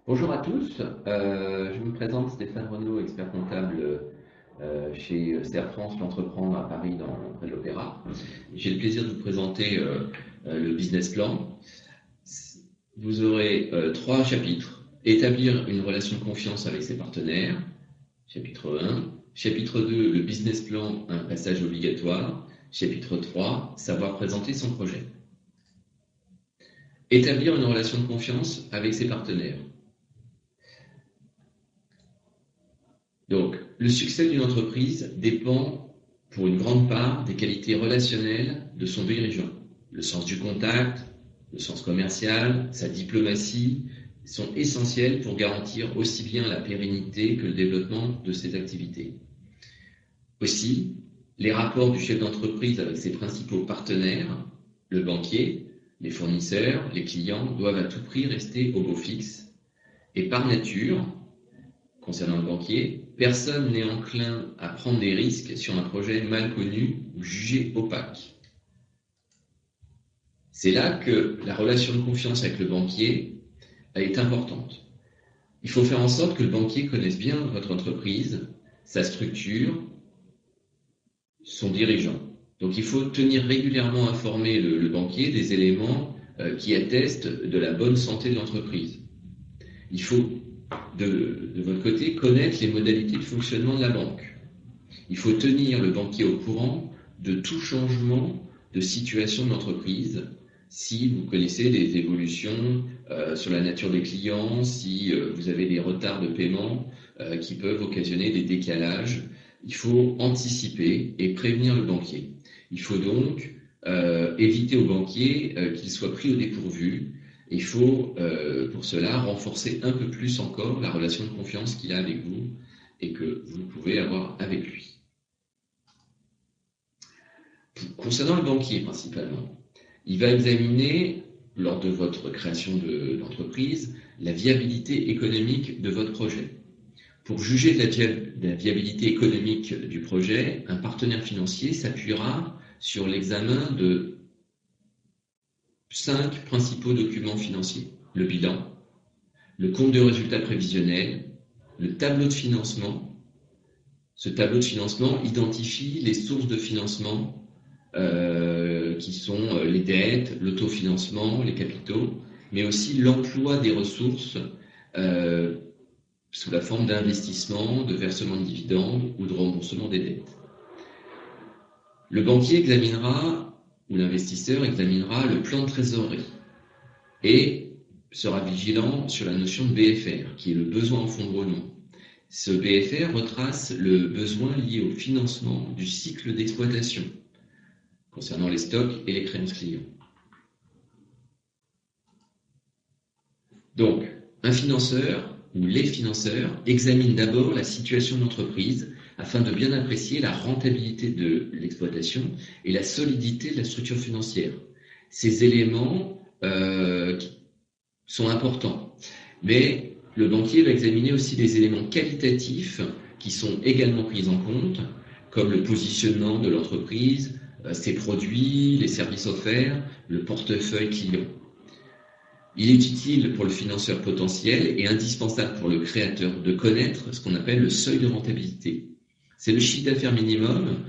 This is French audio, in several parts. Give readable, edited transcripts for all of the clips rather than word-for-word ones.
Bonjour à tous, je me présente Stéphane Renaud, expert comptable chez Serre France, l'entreprendre à Paris près de l'Opéra. J'ai le plaisir de vous présenter le business plan. Vous aurez trois chapitres. Établir une relation de confiance avec ses partenaires, chapitre 1. Chapitre 2, le business plan, un passage obligatoire. Chapitre 3, savoir présenter son projet. Établir une relation de confiance avec ses partenaires. Donc, le succès d'une entreprise dépend pour une grande part des qualités relationnelles de son dirigeant. Le sens du contact, le sens commercial, sa diplomatie sont essentiels pour garantir aussi bien la pérennité que le développement de ses activités. Aussi, les rapports du chef d'entreprise avec ses principaux partenaires, le banquier, les fournisseurs, les clients, doivent à tout prix rester au beau fixe. Et par nature, concernant le banquier, personne n'est enclin à prendre des risques sur un projet mal connu ou jugé opaque. C'est là que la relation de confiance avec le banquier est importante. Il faut faire en sorte que le banquier connaisse bien votre entreprise, sa structure, son dirigeant. Donc il faut tenir régulièrement informé le banquier des éléments qui attestent de la bonne santé de l'entreprise. Il faut de votre côté, connaître les modalités de fonctionnement de la banque. Il faut tenir le banquier au courant de tout changement de situation de l'entreprise. Si vous connaissez des évolutions sur la nature des clients, si vous avez des retards de paiement qui peuvent occasionner des décalages, il faut anticiper et prévenir le banquier. Il faut donc éviter au banquier qu'il soit pris au dépourvu. Il faut, pour cela, renforcer un peu plus encore la relation de confiance qu'il a avec vous et que vous pouvez avoir avec lui. Concernant le banquier, principalement, il va examiner, lors de votre création d'entreprise, la viabilité économique de votre projet. Pour juger de la viabilité économique du projet, un partenaire financier s'appuiera sur l'examen de 5 principaux documents financiers. Le bilan, le compte de résultats prévisionnel, le tableau de financement. Ce tableau de financement identifie les sources de financement qui sont les dettes, l'autofinancement, les capitaux, mais aussi l'emploi des ressources sous la forme d'investissement, de versement de dividendes ou de remboursement des dettes. Le banquier examinera où l'investisseur examinera le plan de trésorerie et sera vigilant sur la notion de BFR, qui est le besoin en fonds de roulement. Ce BFR retrace le besoin lié au financement du cycle d'exploitation, concernant les stocks et les créances clients. Donc, un financeur ou les financeurs examinent d'abord la situation de l'entreprise afin de bien apprécier la rentabilité de l'exploitation et la solidité de la structure financière. Ces éléments sont importants, mais le banquier va examiner aussi des éléments qualitatifs qui sont également pris en compte, comme le positionnement de l'entreprise, ses produits, les services offerts, le portefeuille client. Il est utile pour le financeur potentiel et indispensable pour le créateur de connaître ce qu'on appelle le seuil de rentabilité. C'est le chiffre d'affaires minimum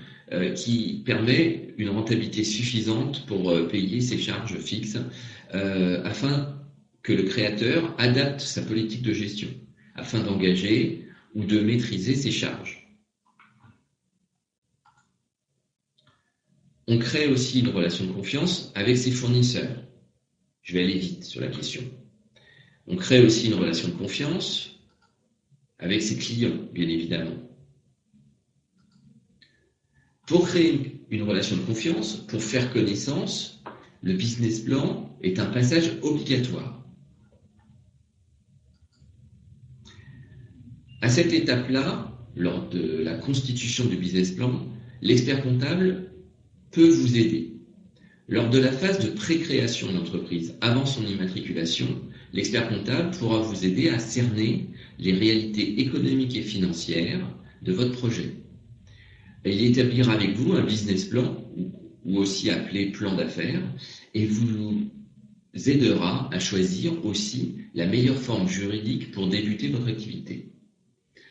qui permet une rentabilité suffisante pour payer ses charges fixes afin que le créateur adapte sa politique de gestion, afin d'engager ou de maîtriser ses charges. On crée aussi une relation de confiance avec ses fournisseurs. Je vais aller vite sur la question. On crée aussi une relation de confiance avec ses clients, bien évidemment. Pour créer une relation de confiance, pour faire connaissance, le business plan est un passage obligatoire. À cette étape-là, lors de la constitution du business plan, l'expert comptable peut vous aider. Lors de la phase de pré-création de l'entreprise, avant son immatriculation, l'expert comptable pourra vous aider à cerner les réalités économiques et financières de votre projet. Il établira avec vous un business plan, ou aussi appelé plan d'affaires, et vous aidera à choisir aussi la meilleure forme juridique pour débuter votre activité.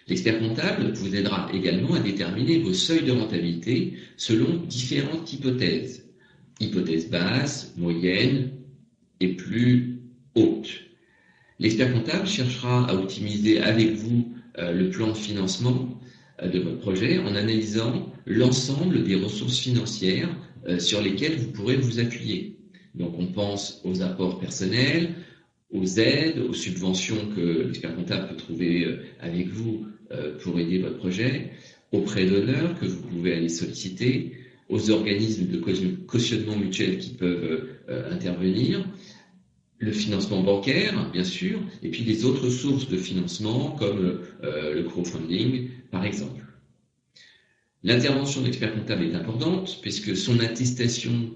L'expert comptable vous aidera également à déterminer vos seuils de rentabilité selon différentes hypothèses. Hypothèse basse, moyenne et plus haute. L'expert comptable cherchera à optimiser avec vous le plan de financement de votre projet en analysant l'ensemble des ressources financières sur lesquelles vous pourrez vous appuyer. Donc on pense aux apports personnels, aux aides, aux subventions que l'expert comptable peut trouver avec vous pour aider votre projet, aux prêts d'honneur que vous pouvez aller solliciter, aux organismes de cautionnement mutuel qui peuvent intervenir, le financement bancaire, bien sûr, et puis les autres sources de financement comme le crowdfunding, par exemple. L'intervention de l'expert comptable est importante puisque son attestation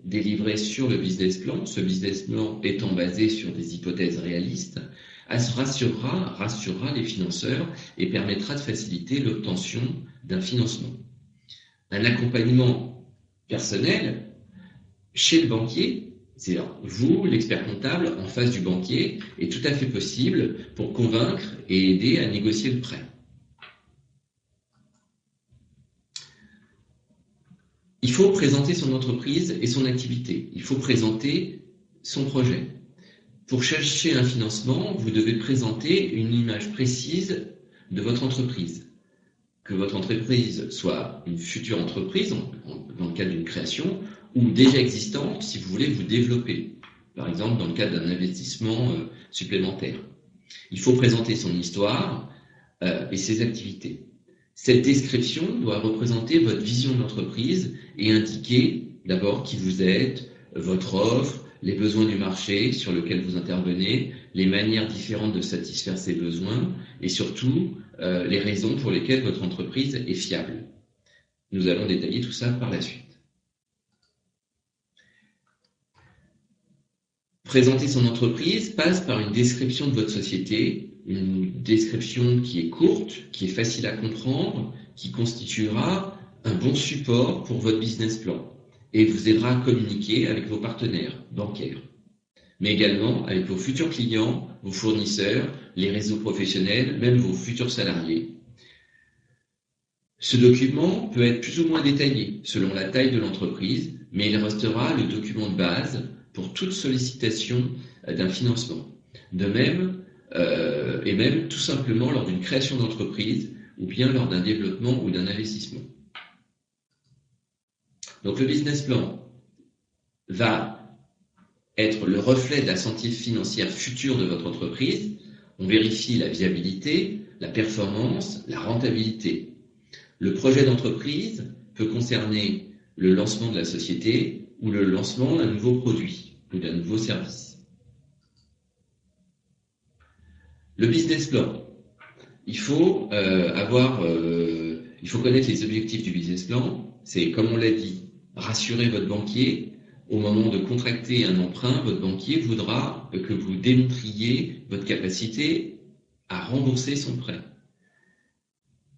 délivrée sur le business plan, ce business plan étant basé sur des hypothèses réalistes, rassurera les financeurs et permettra de faciliter l'obtention d'un financement. Un accompagnement personnel chez le banquier, c'est vous, l'expert comptable, en face du banquier, est tout à fait possible pour convaincre et aider à négocier le prêt. Il faut présenter son entreprise et son activité. Il faut présenter son projet. Pour chercher un financement, vous devez présenter une image précise de votre entreprise. Que votre entreprise soit une future entreprise, dans le cadre d'une création, ou déjà existante si vous voulez vous développer, par exemple dans le cadre d'un investissement supplémentaire. Il faut présenter son histoire et ses activités. Cette description doit représenter votre vision d'entreprise et indiquer d'abord qui vous êtes, votre offre, les besoins du marché sur lequel vous intervenez, les manières différentes de satisfaire ces besoins et surtout les raisons pour lesquelles votre entreprise est fiable. Nous allons détailler tout ça par la suite. Présenter son entreprise passe par une description de votre société, une description qui est courte, qui est facile à comprendre, qui constituera un bon support pour votre business plan et vous aidera à communiquer avec vos partenaires bancaires, mais également avec vos futurs clients, vos fournisseurs, les réseaux professionnels, même vos futurs salariés. Ce document peut être plus ou moins détaillé selon la taille de l'entreprise, mais il restera le document de base pour toute sollicitation d'un financement. De même, et même tout simplement lors d'une création d'entreprise ou bien lors d'un développement ou d'un investissement. Donc le business plan va être le reflet de la santé financière future de votre entreprise. On vérifie la viabilité, la performance, la rentabilité. Le projet d'entreprise peut concerner le lancement de la société ou le lancement d'un nouveau produit ou d'un nouveau service. Le business plan. Il faut connaître les objectifs du business plan. C'est, comme on l'a dit, rassurer votre banquier. Au moment de contracter un emprunt, votre banquier voudra que vous démontriez votre capacité à rembourser son prêt.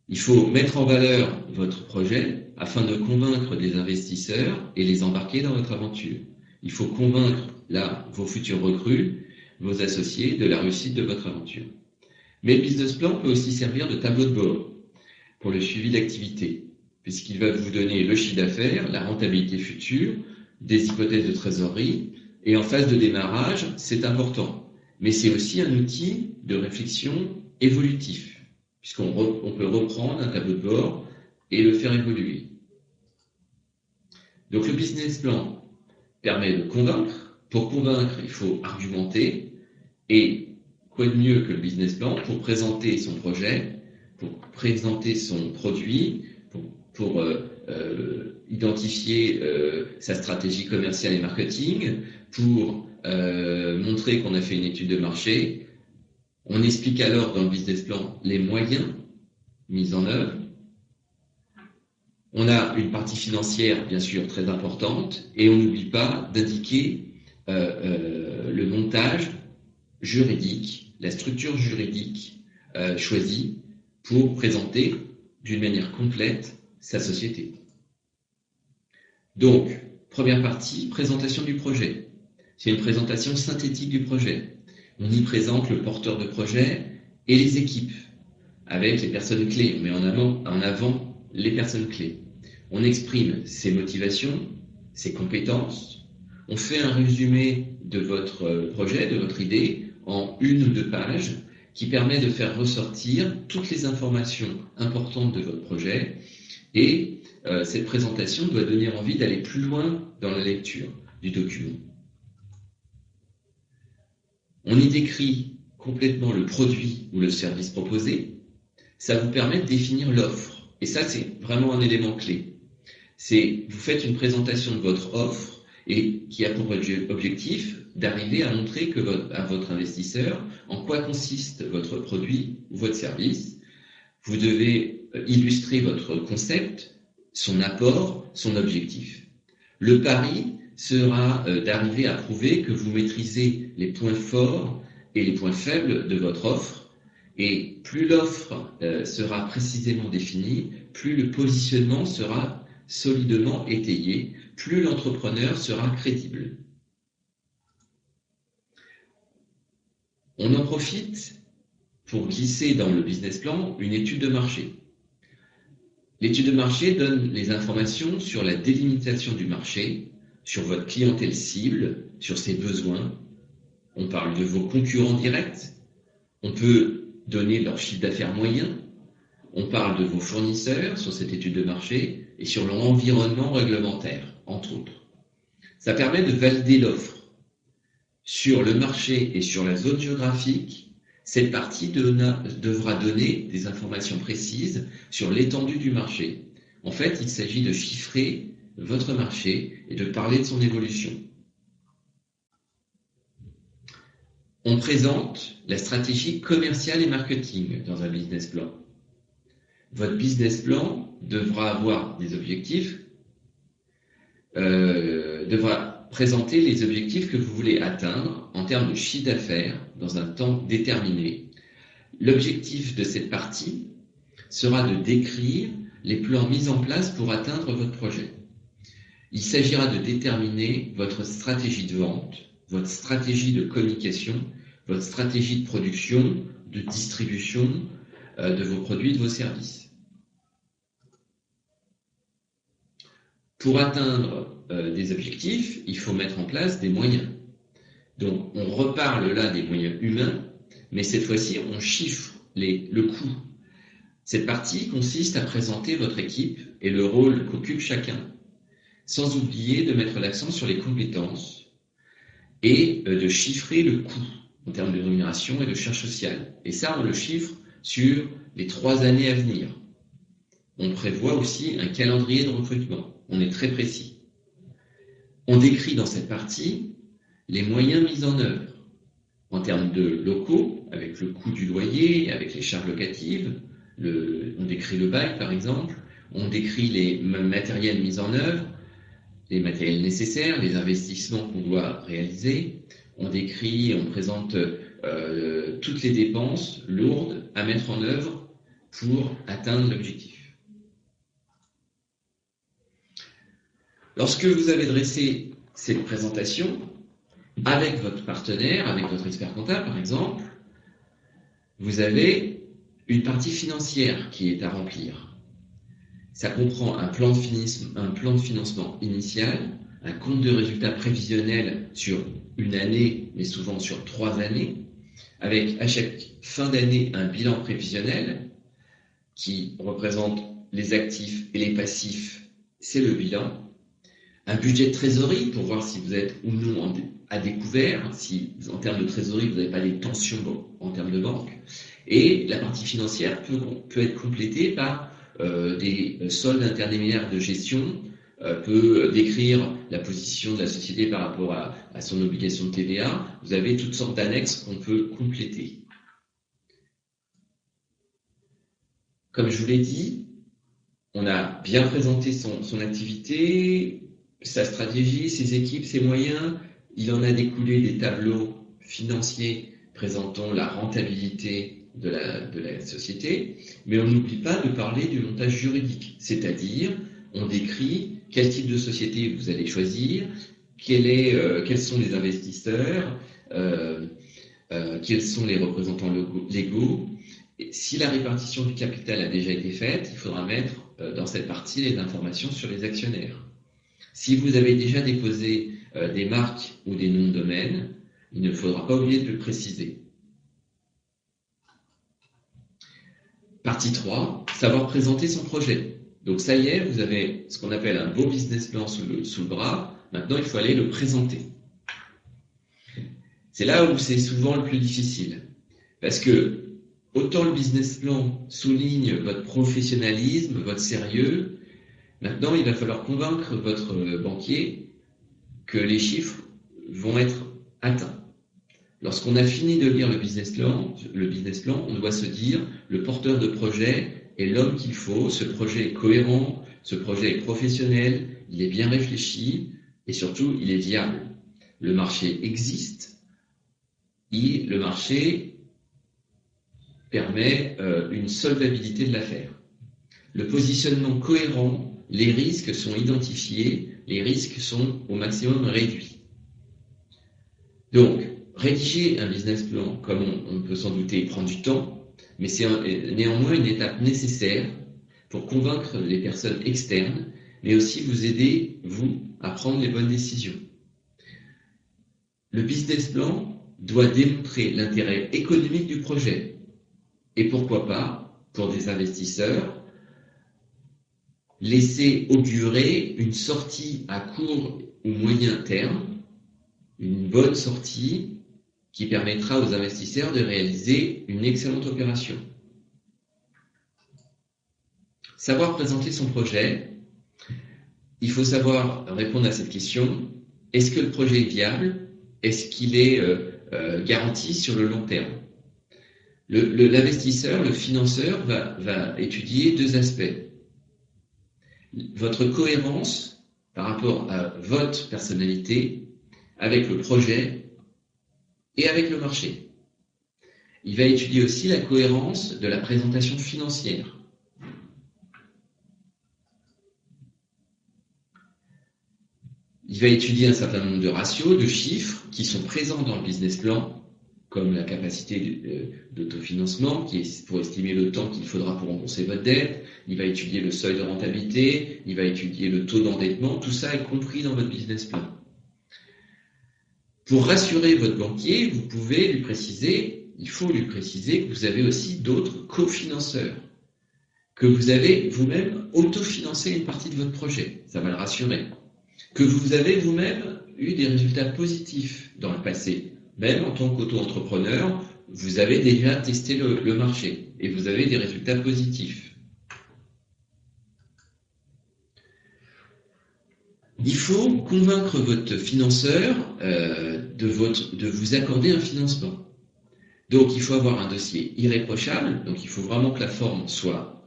Il faut mettre en valeur votre projet afin de convaincre des investisseurs et les embarquer dans votre aventure. Il faut convaincre vos futurs recrues, vos associés de la réussite de votre aventure. Mais le business plan peut aussi servir de tableau de bord pour le suivi d'activité, puisqu'il va vous donner le chiffre d'affaires, la rentabilité future, des hypothèses de trésorerie, et en phase de démarrage, c'est important. Mais c'est aussi un outil de réflexion évolutif, puisqu'on peut reprendre un tableau de bord et le faire évoluer. Donc le business plan permet de convaincre. Pour convaincre, il faut argumenter. Et quoi de mieux que le business plan pour présenter son projet, pour présenter son produit, pour identifier sa stratégie commerciale et marketing, pour montrer qu'on a fait une étude de marché. On explique alors dans le business plan les moyens mis en œuvre. On a une partie financière, bien sûr, très importante, et on n'oublie pas d'indiquer le montage juridique, la structure juridique choisie pour présenter d'une manière complète sa société. Donc, première partie, présentation du projet. C'est une présentation synthétique du projet. On y présente le porteur de projet et les équipes, avec les personnes clés. On met en avant les personnes clés. On exprime ses motivations, ses compétences. On fait un résumé de votre projet, de votre idée, en 1 ou 2 pages, qui permet de faire ressortir toutes les informations importantes de votre projet. Et cette présentation doit donner envie d'aller plus loin dans la lecture du document. On y décrit complètement le produit ou le service proposé. Ça vous permet de définir l'offre. Et ça, c'est vraiment un élément clé. Vous faites une présentation de votre offre et qui a pour objectif d'arriver à montrer à votre investisseur en quoi consiste votre produit ou votre service. Vous devez illustrer votre concept, son apport, son objectif. Le pari sera d'arriver à prouver que vous maîtrisez les points forts et les points faibles de votre offre. Et plus l'offre sera précisément définie, plus le positionnement sera solidement étayé, plus l'entrepreneur sera crédible. On en profite pour glisser dans le business plan une étude de marché. L'étude de marché donne les informations sur la délimitation du marché, sur votre clientèle cible, sur ses besoins. On parle de vos concurrents directs. On peut donner leur chiffre d'affaires moyen. On parle de vos fournisseurs sur cette étude de marché et sur leur environnement réglementaire, entre autres. Ça permet de valider l'offre. Sur le marché et sur la zone géographique, cette partie devra donner des informations précises sur l'étendue du marché. En fait, il s'agit de chiffrer votre marché et de parler de son évolution. On présente la stratégie commerciale et marketing dans un business plan. Votre business plan devra avoir des objectifs, devra présenter les objectifs que vous voulez atteindre en termes de chiffre d'affaires dans un temps déterminé. L'objectif de cette partie sera de décrire les plans mis en place pour atteindre votre projet. Il s'agira de déterminer votre stratégie de vente, votre stratégie de communication, votre stratégie de production, de distribution de vos produits, de vos services. Pour atteindre des objectifs, il faut mettre en place des moyens. Donc, on reparle là des moyens humains, mais cette fois-ci, on chiffre le coût. Cette partie consiste à présenter votre équipe et le rôle qu'occupe chacun, sans oublier de mettre l'accent sur les compétences et de chiffrer le coût en termes de rémunération et de charge sociale. Et ça, on le chiffre sur les 3 années à venir. On prévoit aussi un calendrier de recrutement. On est très précis. On décrit dans cette partie les moyens mis en œuvre en termes de locaux, avec le coût du loyer, avec les charges locatives. On décrit le bail, par exemple. On décrit les matériels mis en œuvre, les matériels nécessaires, les investissements qu'on doit réaliser. On décrit et on présente toutes les dépenses lourdes à mettre en œuvre pour atteindre l'objectif. Lorsque vous avez dressé cette présentation avec votre partenaire, avec votre expert comptable par exemple, vous avez une partie financière qui est à remplir. Ça comprend un plan de financement initial, un compte de résultats prévisionnel sur 1 année, mais souvent sur 3 années, avec à chaque fin d'année un bilan prévisionnel qui représente les actifs et les passifs, c'est le bilan. Un budget de trésorerie pour voir si vous êtes ou non à découvert, si en termes de trésorerie vous n'avez pas des tensions en termes de banque. Et la partie financière peut être complétée par des soldes intermédiaires de gestion, peut décrire la position de la société par rapport à son obligation de TVA. Vous avez toutes sortes d'annexes qu'on peut compléter. Comme je vous l'ai dit, on a bien présenté son activité, sa stratégie, ses équipes, ses moyens. Il en a découlé des tableaux financiers présentant la rentabilité de la société, mais on n'oublie pas de parler du montage juridique, c'est-à-dire on décrit quel type de société vous allez choisir, quels sont les investisseurs, quels sont les représentants légaux. Et si la répartition du capital a déjà été faite, il faudra mettre dans cette partie les informations sur les actionnaires. Si vous avez déjà déposé des marques ou des noms de domaine, il ne faudra pas oublier de le préciser. Partie 3, savoir présenter son projet. Donc ça y est, vous avez ce qu'on appelle un beau business plan sous le bras. Maintenant, il faut aller le présenter. C'est là où c'est souvent le plus difficile. Parce que autant le business plan souligne votre professionnalisme, votre sérieux, maintenant, il va falloir convaincre votre banquier que les chiffres vont être atteints. Lorsqu'on a fini de lire le business plan, on doit se dire, le porteur de projet est l'homme qu'il faut, ce projet est cohérent, ce projet est professionnel, il est bien réfléchi et surtout, il est viable. Le marché existe et le marché permet une solvabilité de l'affaire. Le positionnement cohérent, les risques sont identifiés, les risques sont au maximum réduits. Donc, rédiger un business plan, comme on peut s'en douter, prend du temps, mais c'est néanmoins une étape nécessaire pour convaincre les personnes externes, mais aussi vous aider, vous, à prendre les bonnes décisions. Le business plan doit démontrer l'intérêt économique du projet. Et pourquoi pas, pour des investisseurs, laisser augurer une sortie à court ou moyen terme, une bonne sortie qui permettra aux investisseurs de réaliser une excellente opération. Savoir présenter son projet, il faut savoir répondre à cette question. Est-ce que le projet est viable? Est-ce qu'il est garanti sur le long terme? L'investisseur, le financeur va étudier deux aspects. Votre cohérence par rapport à votre personnalité avec le projet et avec le marché. Il va étudier aussi la cohérence de la présentation financière. Il va étudier un certain nombre de ratios, de chiffres qui sont présents dans le business plan, comme la capacité d'autofinancement, qui est pour estimer le temps qu'il faudra pour rembourser votre dette. Il va étudier le seuil de rentabilité, il va étudier le taux d'endettement. Tout ça est compris dans votre business plan. Pour rassurer votre banquier, il faut lui préciser que vous avez aussi d'autres cofinanceurs, que vous avez vous-même autofinancé une partie de votre projet. Ça va le rassurer. Que vous avez vous-même eu des résultats positifs dans le passé. Même en tant qu'auto-entrepreneur, vous avez déjà testé le marché et vous avez des résultats positifs. Il faut convaincre votre financeur de vous accorder un financement. Donc, il faut avoir un dossier irréprochable. Donc, il faut vraiment que la forme soit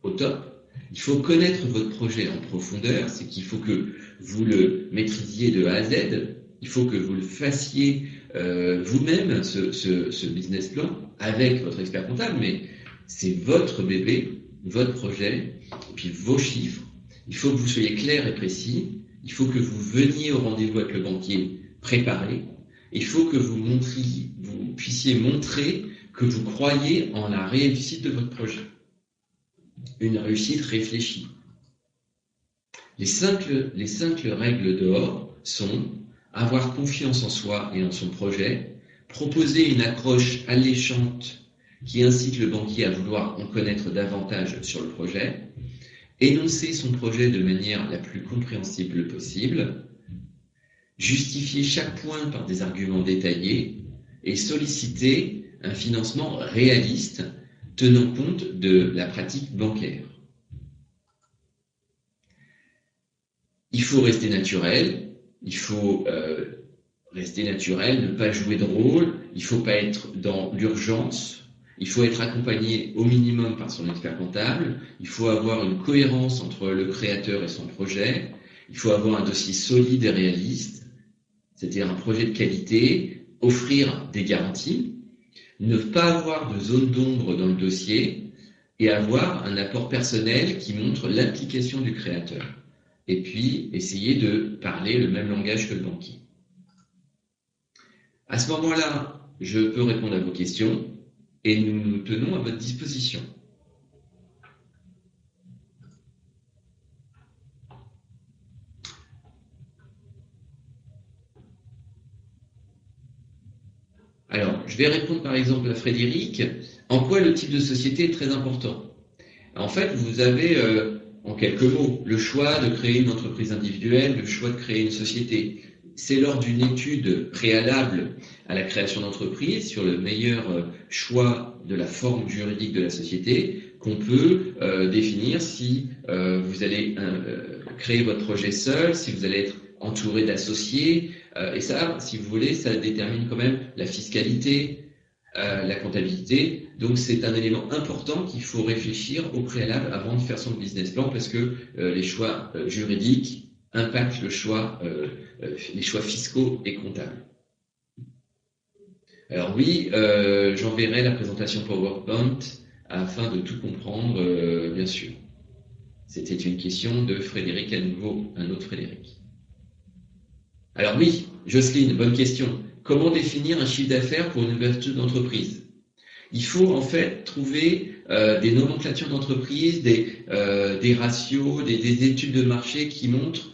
au top. Il faut connaître votre projet en profondeur. C'est qu'il faut que vous le maîtrisiez de A à Z. Il faut que vous le fassiez vous-même, ce business plan, avec votre expert comptable. Mais c'est votre bébé, votre projet, et puis vos chiffres. Il faut que vous soyez clair et précis. Il faut que vous veniez au rendez-vous avec le banquier préparé. Il faut que vous puissiez montrer que vous croyez en la réussite de votre projet. Une réussite réfléchie. Les cinq règles d'or sont avoir confiance en soi et en son projet, proposer une approche alléchante qui incite le banquier à vouloir en connaître davantage sur le projet, énoncer son projet de manière la plus compréhensible possible, justifier chaque point par des arguments détaillés et solliciter un financement réaliste tenant compte de la pratique bancaire. Il faut rester naturel, ne pas jouer de rôle, il ne faut pas être dans l'urgence, il faut être accompagné au minimum par son expert comptable, il faut avoir une cohérence entre le créateur et son projet, il faut avoir un dossier solide et réaliste, c'est-à-dire un projet de qualité, offrir des garanties, ne pas avoir de zone d'ombre dans le dossier et avoir un apport personnel qui montre l'implication du créateur. et puis essayer de parler le même langage que le banquier. À ce moment-là, je peux répondre à vos questions et nous nous tenons à votre disposition. Alors, je vais répondre par exemple à Frédéric. En quoi le type de société est très important? En fait, vous avez, en quelques mots, le choix de créer une entreprise individuelle, le choix de créer une société. C'est lors d'une étude préalable à la création d'entreprise sur le meilleur choix de la forme juridique de la société qu'on peut définir si vous allez créer votre projet seul, si vous allez être entouré d'associés. Et ça, si vous voulez, ça détermine quand même la fiscalité, la comptabilité. Donc c'est un élément important qu'il faut réfléchir au préalable avant de faire son business plan parce que les choix juridiques impactent les choix fiscaux et comptables. Alors oui, j'enverrai la présentation PowerPoint afin de tout comprendre, bien sûr. C'était une question de Frédéric à nouveau, un autre Frédéric. Alors oui, Jocelyne, bonne question. Comment définir un chiffre d'affaires pour une ouverture d'entreprise? Il faut en fait trouver des nomenclatures d'entreprise, des ratios, des études de marché qui montrent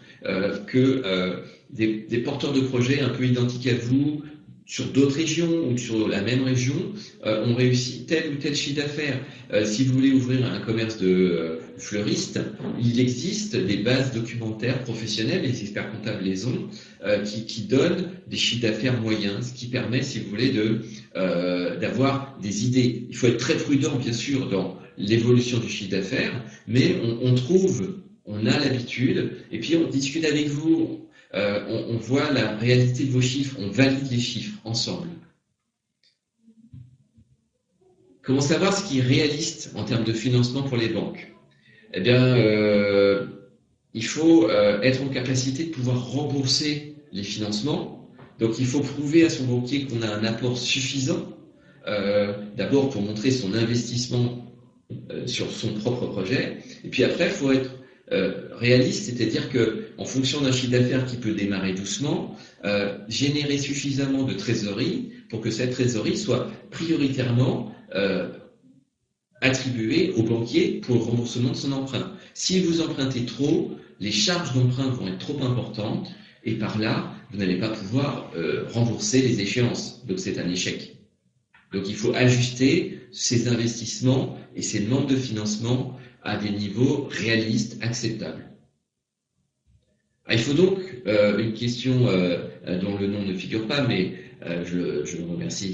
que des porteurs de projets un peu identiques à vous, sur d'autres régions ou sur la même région, ont réussi tel ou tel chiffre d'affaires. Si vous voulez ouvrir un commerce de fleuriste, il existe des bases documentaires professionnelles, les experts comptables les ont, qui donnent des chiffres d'affaires moyens, ce qui permet, si vous voulez, d'avoir des idées. Il faut être très prudent, bien sûr, dans l'évolution du chiffre d'affaires, mais on a l'habitude, et puis on discute avec vous, on voit la réalité de vos chiffres, on valide les chiffres ensemble. Comment savoir ce qui est réaliste en termes de financement pour les banques? Eh bien, il faut être en capacité de pouvoir rembourser les financements. Donc, il faut prouver à son banquier qu'on a un apport suffisant, d'abord pour montrer son investissement sur son propre projet, et puis après, il faut être réaliste, c'est-à-dire que en fonction d'un chiffre d'affaires qui peut démarrer doucement, générer suffisamment de trésorerie pour que cette trésorerie soit prioritairement attribuée au banquier pour le remboursement de son emprunt. Si vous empruntez trop, les charges d'emprunt vont être trop importantes et par là, vous n'allez pas pouvoir rembourser les échéances. Donc c'est un échec. Donc il faut ajuster ces investissements et ces demandes de financement à des niveaux réalistes, acceptables. Il faut donc, une question dont le nom ne figure pas, mais je remercie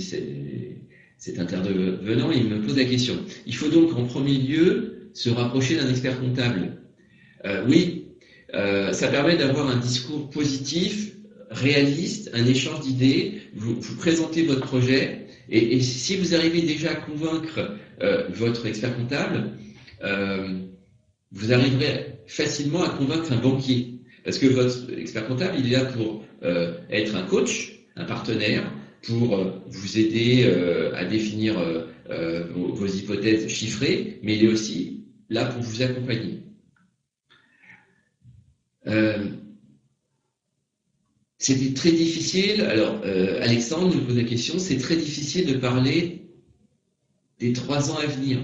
cet intervenant, il me pose la question. Il faut donc en premier lieu se rapprocher d'un expert comptable. Oui, ça permet d'avoir un discours positif, réaliste, un échange d'idées, vous présentez votre projet, et si vous arrivez déjà à convaincre votre expert comptable, vous arriverez facilement à convaincre un banquier. Parce que votre expert comptable, il est là pour être un coach, un partenaire, pour vous aider à définir vos hypothèses chiffrées, mais il est aussi là pour vous accompagner. C'était très difficile, alors Alexandre nous pose la question, c'est très difficile de parler des 3 ans à venir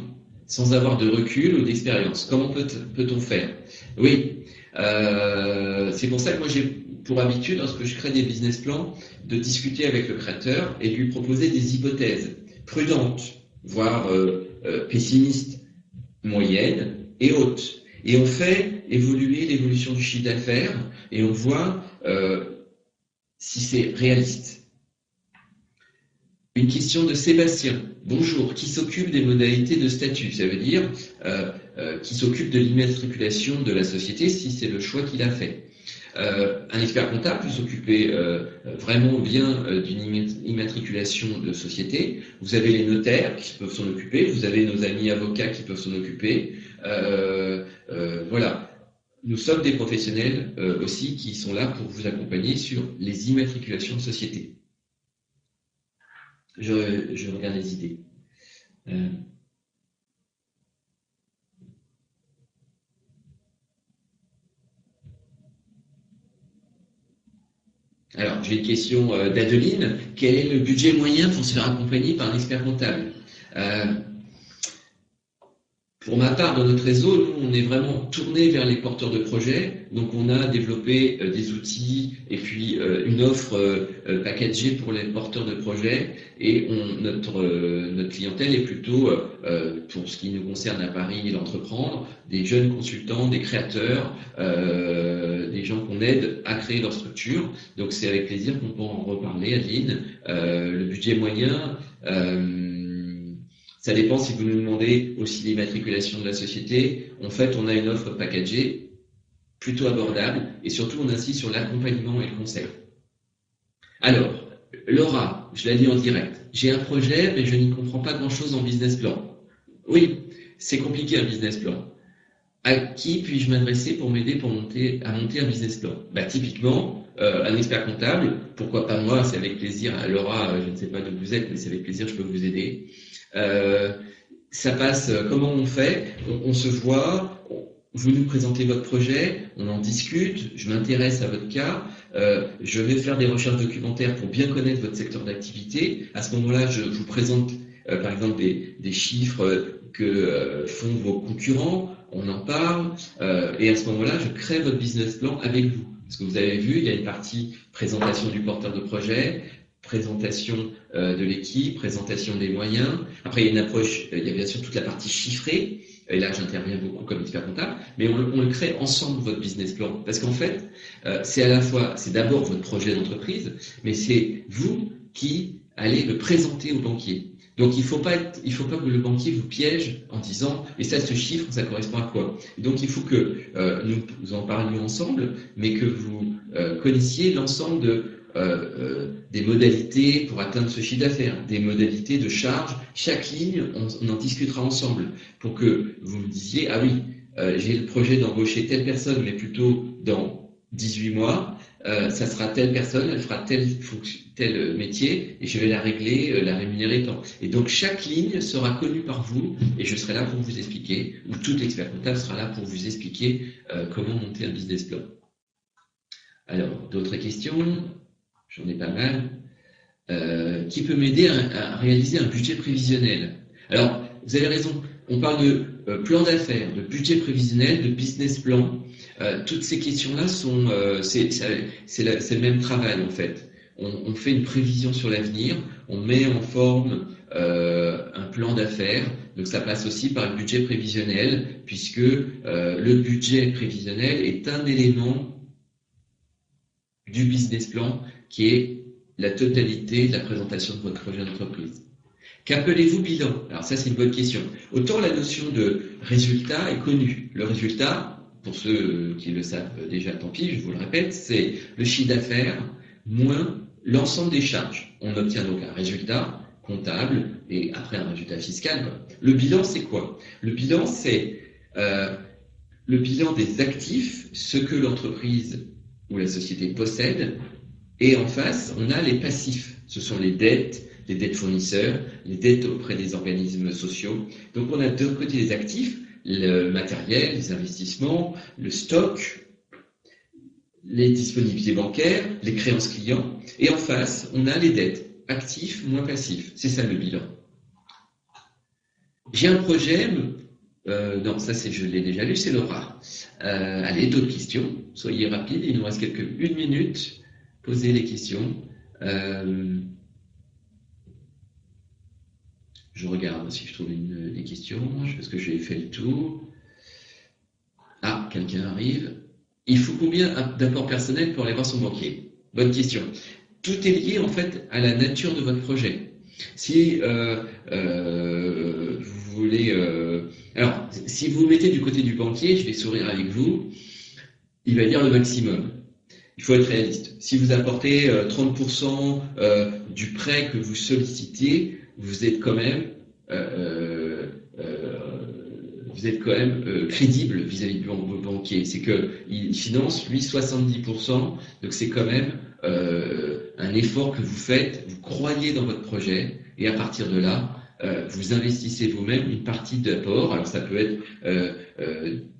sans avoir de recul ou d'expérience. Comment peut-on faire? Oui, c'est pour ça que moi j'ai pour habitude, lorsque je crée des business plans, de discuter avec le créateur et de lui proposer des hypothèses prudentes, voire pessimistes, moyennes et hautes. Et on fait évoluer l'évolution du chiffre d'affaires et on voit si c'est réaliste. Une question de Sébastien. Bonjour, qui s'occupe des modalités de statut? Ça veut dire qui s'occupe de l'immatriculation de la société si c'est le choix qu'il a fait. Un expert comptable peut s'occuper vraiment bien d'une immatriculation de société. Vous avez les notaires qui peuvent s'en occuper, vous avez nos amis avocats qui peuvent s'en occuper. Voilà. Nous sommes des professionnels aussi qui sont là pour vous accompagner sur les immatriculations de société. Je regarde les idées. Alors, j'ai une question d'Adeline. Quel est le budget moyen pour se faire accompagner par un expert comptable? Pour ma part, dans notre réseau, nous, on est vraiment tourné vers les porteurs de projets. Donc, on a développé des outils et puis une offre packagée pour les porteurs de projets. Et notre clientèle est plutôt, pour ce qui nous concerne à Paris et l'entreprendre, des jeunes consultants, des créateurs, des gens qu'on aide à créer leur structure. Donc, c'est avec plaisir qu'on peut en reparler, Adeline. Le budget moyen... ça dépend si vous nous demandez aussi l'immatriculation de la société. En fait, on a une offre packagée plutôt abordable et surtout on insiste sur l'accompagnement et le conseil. Alors, Laura, je l'ai dit en direct, j'ai un projet mais je n'y comprends pas grand-chose en business plan. Oui, c'est compliqué un business plan. À qui puis-je m'adresser pour m'aider à monter un business plan? Typiquement, un expert comptable, pourquoi pas moi, c'est avec plaisir. Laura, je ne sais pas d'où vous êtes, mais c'est avec plaisir, je peux vous aider. Ça passe, comment on fait? On se voit, vous nous présentez votre projet, on en discute, je m'intéresse à votre cas, je vais faire des recherches documentaires pour bien connaître votre secteur d'activité. À ce moment-là, je vous présente par exemple des chiffres que font vos concurrents, on en parle, et à ce moment-là, je crée votre business plan avec vous. Parce que vous avez vu, il y a une partie présentation du porteur de projet, présentation de l'équipe, présentation des moyens. Après, il y a une approche, il y a bien sûr toute la partie chiffrée, et là j'interviens beaucoup comme expert comptable, mais on le crée ensemble, votre business plan. Parce qu'en fait, c'est d'abord votre projet d'entreprise, mais c'est vous qui allez le présenter au banquier. Donc il faut pas que le banquier vous piège en disant et ça, ce chiffre, ça correspond à quoi? Et donc il faut que nous en parlions ensemble, mais que vous connaissiez l'ensemble des modalités pour atteindre ce chiffre d'affaires, des modalités de charge. Chaque ligne, on en discutera ensemble pour que vous me disiez ah oui, j'ai le projet d'embaucher telle personne, mais plutôt dans 18 mois. Ça sera telle personne, elle fera tel métier et je vais la régler, la rémunérer tant. Et donc chaque ligne sera connue par vous et je serai là pour vous expliquer, ou tout expert comptable sera là pour vous expliquer comment monter un business plan. Alors, d'autres questions? J'en ai pas mal. Qui peut m'aider à réaliser un budget prévisionnel? Alors, vous avez raison, on parle de plan d'affaires, de budget prévisionnel, de business plan. Toutes ces questions-là c'est le même travail en fait. On fait une prévision sur l'avenir, on met en forme un plan d'affaires. Donc ça passe aussi par le budget prévisionnel, puisque le budget prévisionnel est un élément du business plan qui est la totalité de la présentation de votre projet d'entreprise. Qu'appelez-vous bilan? Alors ça, c'est une bonne question. Autant la notion de résultat est connue. Le résultat, pour ceux qui le savent déjà, tant pis, je vous le répète, c'est le chiffre d'affaires moins l'ensemble des charges. On obtient donc un résultat comptable et après un résultat fiscal. Le bilan, c'est quoi? Le bilan, c'est le bilan des actifs, ce que l'entreprise ou la société possède, et en face, on a les passifs. Ce sont les dettes fournisseurs, les dettes auprès des organismes sociaux. Donc on a de côté les actifs, le matériel, les investissements, le stock, les disponibilités bancaires, les créances clients, et en face, on a les dettes, actifs moins passifs. C'est ça le bilan. J'ai un projet, non, ça je l'ai déjà lu, c'est Laura. Allez, d'autres questions, soyez rapides, il nous reste une minute. Posez les questions. Je regarde si je trouve des questions, parce que j'ai fait le tour. Ah, quelqu'un arrive. Il faut combien d'apports personnels pour aller voir son banquier? Bonne question. Tout est lié en fait à la nature de votre projet. Si vous voulez... alors, si vous vous mettez du côté du banquier, je vais sourire avec vous, il va dire le maximum. Il faut être réaliste. Si vous apportez 30% du prêt que vous sollicitez, vous êtes quand même, crédible vis-à-vis de vos banquiers. C'est qu'il finance, lui, 70%, donc c'est quand même un effort que vous faites, vous croyez dans votre projet, et à partir de là, vous investissez vous-même une partie d'apport. Alors ça peut être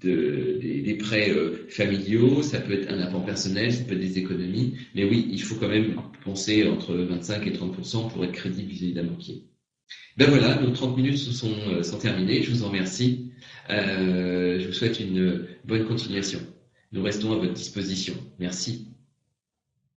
des prêts familiaux, ça peut être un apport personnel, ça peut être des économies. Mais oui, il faut quand même penser entre 25 et 30% pour être crédible vis-à-vis d'un banquier. Ben voilà, nos 30 minutes sont terminées. Je vous en remercie. Je vous souhaite une bonne continuation. Nous restons à votre disposition. Merci.